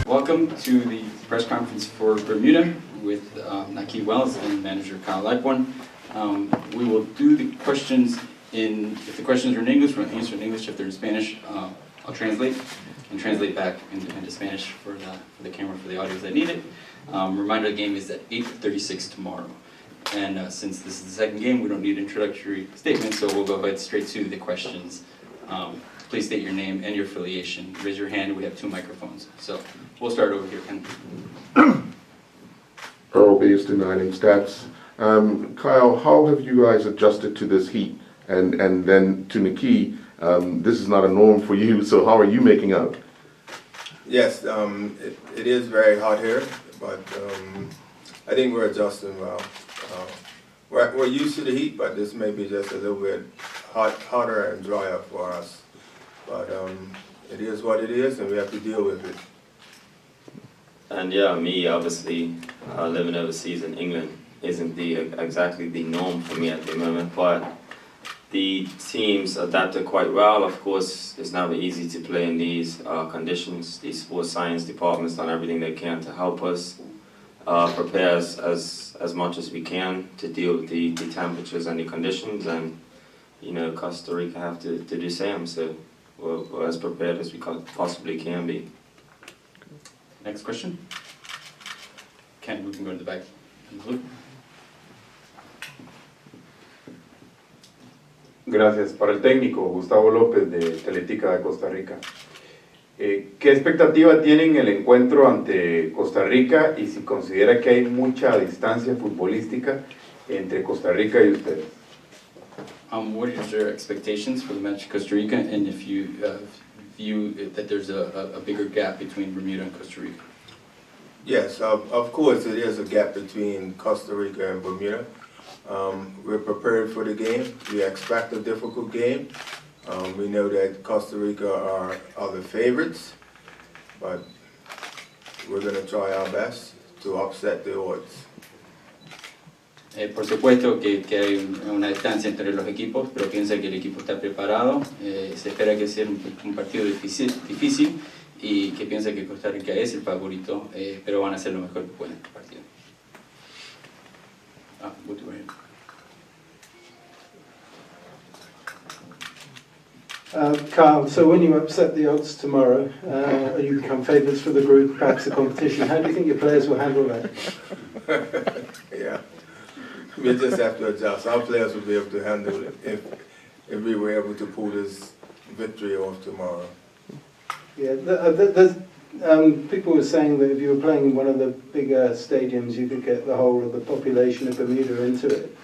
Welcome to the press conference for Bermuda with Nahki and manager Kyle Lightbourne. We will do the questions if the questions are in English, we'll answer in English. If they're in Spanish, I'll translate and translate back into Spanish for the camera, for the audience that need it. Reminder, the game is at 8:36 tomorrow. And since this is the second game, we don't need introductory statements, so we'll go right straight to the questions. Please state your name and your affiliation. Raise your hand, we have 2 microphones. So we'll start over here, Ken. Earl based in Islandstats. Kyle, how have you guys adjusted to this heat? And then to Nahki, this is not a norm for you, so how are you making out? Yes, it is very hot here, but I think we're adjusting well. We're used to the heat, but this may be just a little bit hotter and drier for us. But it is what it is, and we have to deal with it. And yeah, me obviously living overseas in England isn't exactly the norm for me at the moment, but the teams adapted quite well. Of course, it's never easy to play in these conditions. The sports science department's done everything they can to help us prepare as much as we can to deal with the temperatures and the conditions, and you know, Costa Rica have to do the same. So we're as prepared as we possibly can be. Next question. Ken, we can go to the back. Gracias. Para el técnico, Gustavo López de Teletica de Costa Rica. ¿Qué expectativa tienen el encuentro ante Costa Rica y si considera que hay mucha distancia futbolística entre Costa Rica y ustedes? What is your expectations for the match Costa Rica, and if you view that there's a bigger gap between Bermuda and Costa Rica? Yes, of course it is a gap between Costa Rica and Bermuda. We're prepared for the game. We expect a difficult game. We know that Costa Rica are the favorites, but we're going to try our best to upset the odds. Por supuesto que hay una distancia entre los equipos, pero piensa que el equipo está preparado. Se espera que sea un partido difícil y que piensa que Costa Rica es el favorito, pero van a hacer lo mejor que pueden en el partido. Kyle, so when you upset the odds tomorrow and you become favourites for the group, perhaps the competition, how do you think your players will handle that? Yeah, we just have to adjust. Our players will be able to handle it if we were able to pull this victory off tomorrow. Yeah, people were saying that if you were playing in one of the bigger stadiums, you could get the whole of the population of Bermuda into it.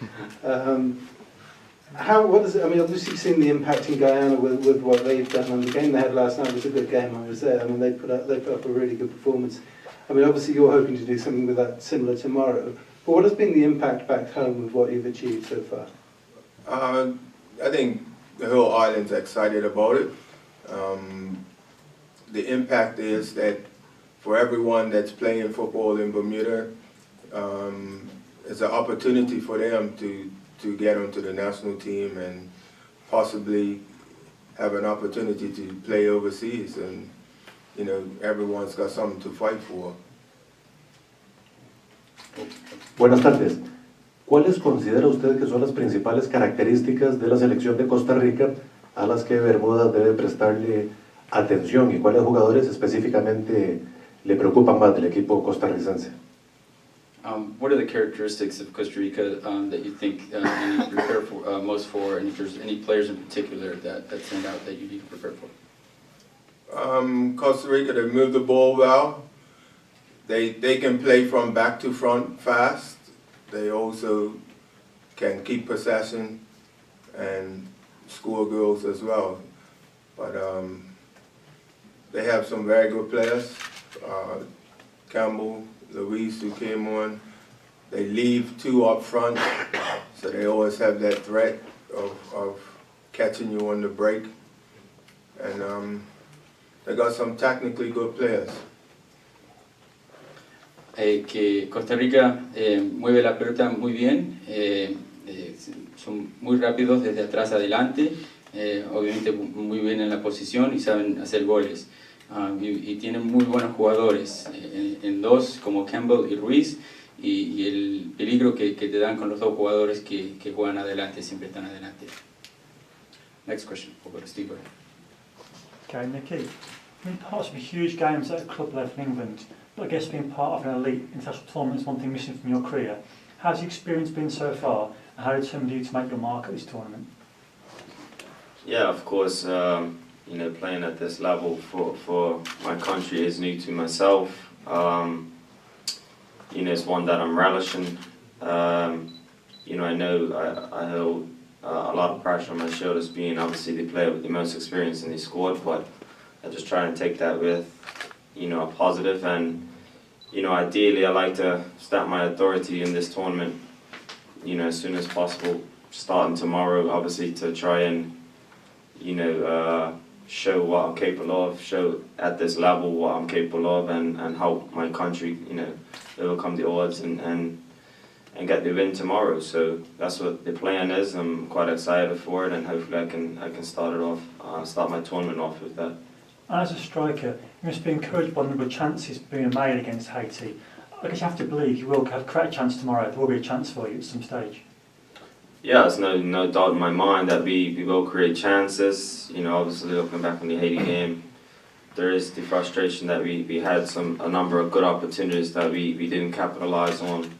I mean, obviously you've seen the impact in Guyana with what they've done, and the game they had last night was a good game. I was there. I mean, they put up a really good performance. I mean, obviously you're hoping to do something with that similar tomorrow. But what has been the impact back home with what you've achieved so far? I think the whole island's excited about it. The impact is that for everyone that's playing football in Bermuda, it's an opportunity for them to get onto the national team and possibly have an opportunity to play overseas, and you know, everyone's got something to fight for. Buenas tardes. ¿Cuáles considera usted que son las principales características de la selección de Costa Rica a las que Bermuda debe prestarle atención, y cuáles jugadores específicamente le preocupan más del equipo costarricense? What are the characteristics of Costa Rica that you think you need to prepare for, most for, and if there's any players in particular that stand out that you need to prepare for? Costa Rica, they move the ball well. They can play from back to front fast. They also can keep possession and score goals as well. But they have some very good players. Campbell, Luis, who came on. They leave 2 up front, so they always have that threat of catching you on the break. And they got some technically good players. Que Costa Rica mueve la pelota muy bien, son muy rápidos desde atrás adelante, obviamente muy bien en la posición y saben hacer goles. Y tienen muy buenos jugadores en dos, como Campbell y Ruiz, y el peligro que te dan con los dos jugadores que juegan adelante, siempre están adelante. Next question, we'll go to Steve. Okay, Nahki, being part of some huge games at a club level in England, but I guess being part of an elite international tournament is one thing missing from your career. How's the experience been so far, and how determined are you to make your mark at this tournament? Yeah, of course, you know, playing at this level for my country is new to myself. You know, it's one that I'm relishing. You know, I hold a lot of pressure on my shoulders, being obviously the player with the most experience in the squad, but I just try and take that with, you know, a positive. And, you know, ideally I like to stamp my authority in this tournament, you know, as soon as possible, starting tomorrow, obviously, to try and, you know, show what I'm capable of, show at this level what I'm capable of, and help my country, you know, overcome the odds and get the win tomorrow. So that's what the plan is. I'm quite excited for it, and hopefully I can start it off, start my tournament off with that. And as a striker, you must be encouraged by the number of chances being made against Haiti. I guess you have to believe you will have create a chance tomorrow. There will be a chance for you at some stage. Yeah, there's no doubt in my mind that we will create chances. You know, obviously looking back on the Haiti game, there is the frustration that we had a number of good opportunities that we didn't capitalize on.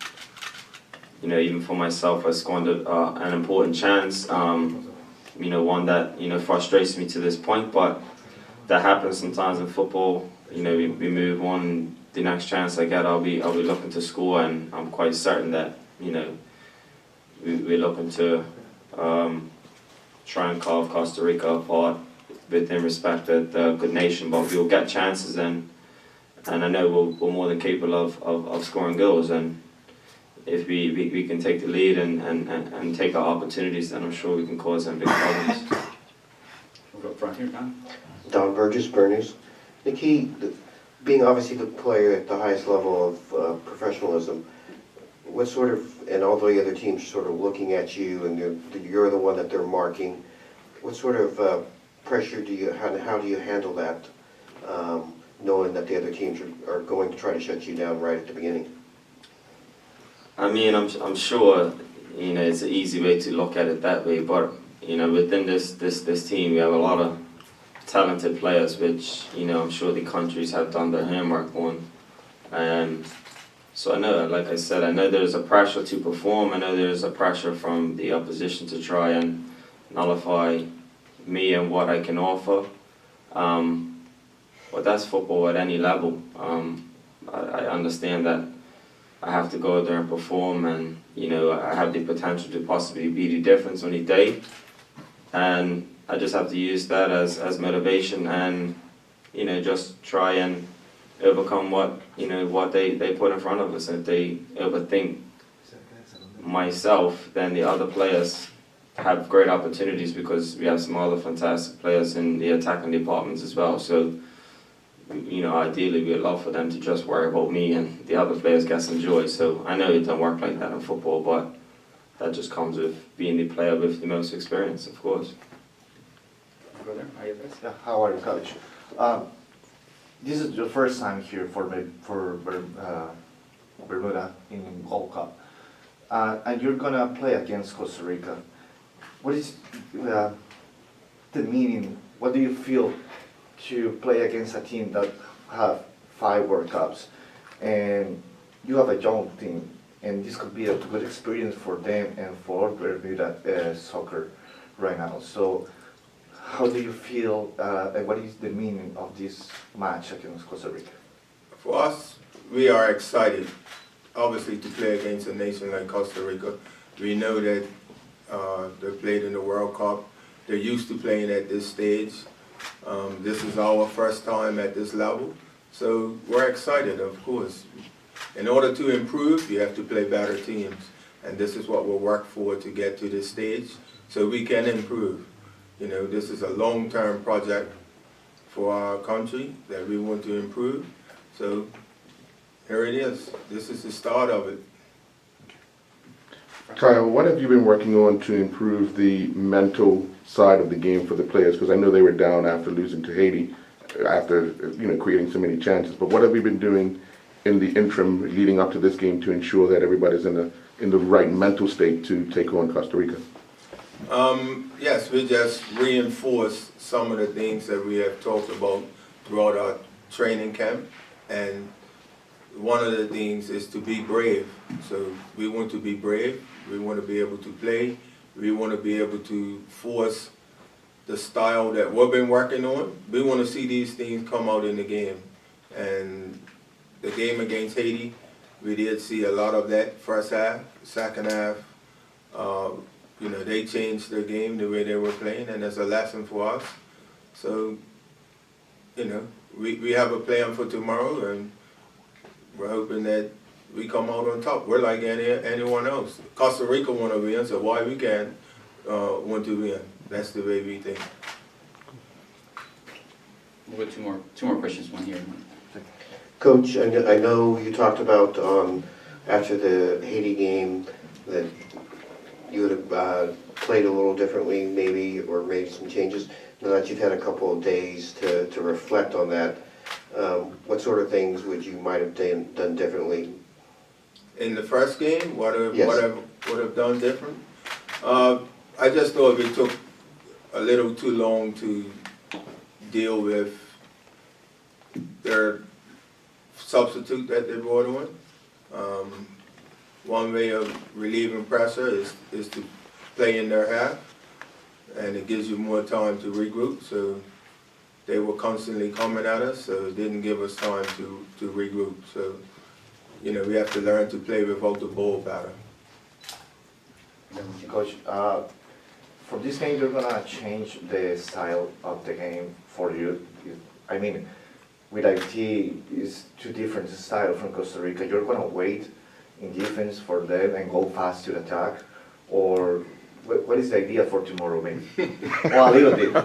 You know, even for myself, I squandered an important chance. You know, one that, you know, frustrates me to this point, but that happens sometimes in football. You know, we move on. The next chance I get, I'll be looking to score, and I'm quite certain that, you know, we're looking to try and carve Costa Rica apart within respect of the good nation, but we'll get chances, and I know we're more than capable of scoring goals, and if we can take the lead and take our opportunities, then I'm sure we can cause them big problems. We'll go up front here, Don. Don Burgess, Burners. Nahki, being obviously the player at the highest level of professionalism, what sort of, and all the other teams are sort of looking at you, and you're the one that they're marking, what sort of pressure do you, how do you handle that, knowing that the other teams are going to try to shut you down right at the beginning? I mean, I'm sure, you know, it's an easy way to look at it that way, but, you know, within this team, we have a lot of talented players, which, you know, I'm sure the countries have done their homework on. And so I know, like I said, I know there's a pressure to perform. I know there's a pressure from the opposition to try and nullify me and what I can offer. But that's football at any level. I understand that I have to go out there and perform, and, you know, I have the potential to possibly be the difference on the day. And I just have to use that as motivation, and, you know, just try and overcome what they put in front of us. If they overthink myself, then the other players have great opportunities, because we have some other fantastic players in the attacking departments as well. So, you know, ideally we'd love for them to just worry about me and the other players get some joy. So I know it don't work like that in football, but that just comes with being the player with the most experience, of course. Yeah, how are you, Coach? This is your first time here for Bermuda in World Cup, and you're gonna play against Costa Rica. What is the meaning? What do you feel to play against a team that have 5 World Cups, and you have a young team, and this could be a good experience for them and for Bermuda soccer right now. So, how do you feel, and what is the meaning of this match against Costa Rica? For us, we are excited, obviously, to play against a nation like Costa Rica. We know that they played in the World Cup. They're used to playing at this stage. This is our first time at this level, so we're excited, of course. In order to improve, you have to play better teams, and this is what we'll work for to get to this stage, so we can improve. You know, this is a long-term project for our country that we want to improve. So here it is. This is the start of it. Kyle, what have you been working on to improve the mental side of the game for the players? Because I know they were down after losing to Haiti, after creating so many chances. But what have we been doing in the interim leading up to this game to ensure that everybody's in the right mental state to take on Costa Rica? Yes, we just reinforce some of the things that we have talked about throughout our training camp, and one of the things is to be brave. So we want to be brave, we want to be able to play, we want to be able to force the style that we've been working on. We want to see these things come out in the game. And the game against Haiti, we did see a lot of that first half. Second half, they changed their game the way they were playing, and that's a lesson for us. So, we have a plan for tomorrow, and we're hoping that we come out on top. We're like anyone else. Costa Rica want to win, so why we can't want to win? That's the way we think. We'll go two more questions, one here. Coach, I know you talked about after the Haiti game that you would have played a little differently maybe, or made some changes. Now that you've had a couple of days to reflect on that, what sort of things would you might have done differently? In the first game, what Yes. would have done different? I just thought we took a little too long to deal with their substitute that they brought on. One way of relieving pressure is to play in their half, and it gives you more time to regroup. So they were constantly coming at us, so it didn't give us time to regroup. So, we have to learn to play without the ball better. Coach, for this game, you're gonna change the style of the game for you. I mean, with IT, it's two different styles from Costa Rica. You're gonna wait in defense for them and go fast to attack, or what is the idea for tomorrow, maybe? Well, a little bit.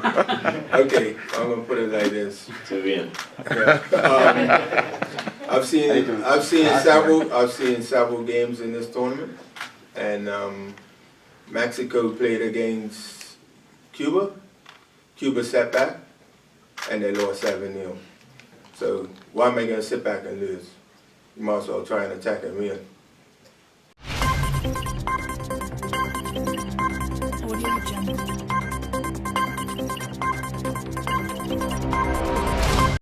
Okay, I'm gonna put it like this. To win. Yeah. I've seen several games in this tournament, and Mexico played against Cuba. Cuba sat back, and they lost 7-0. So why am I gonna sit back and lose? You might as well try and attack and win. Audio Jungle.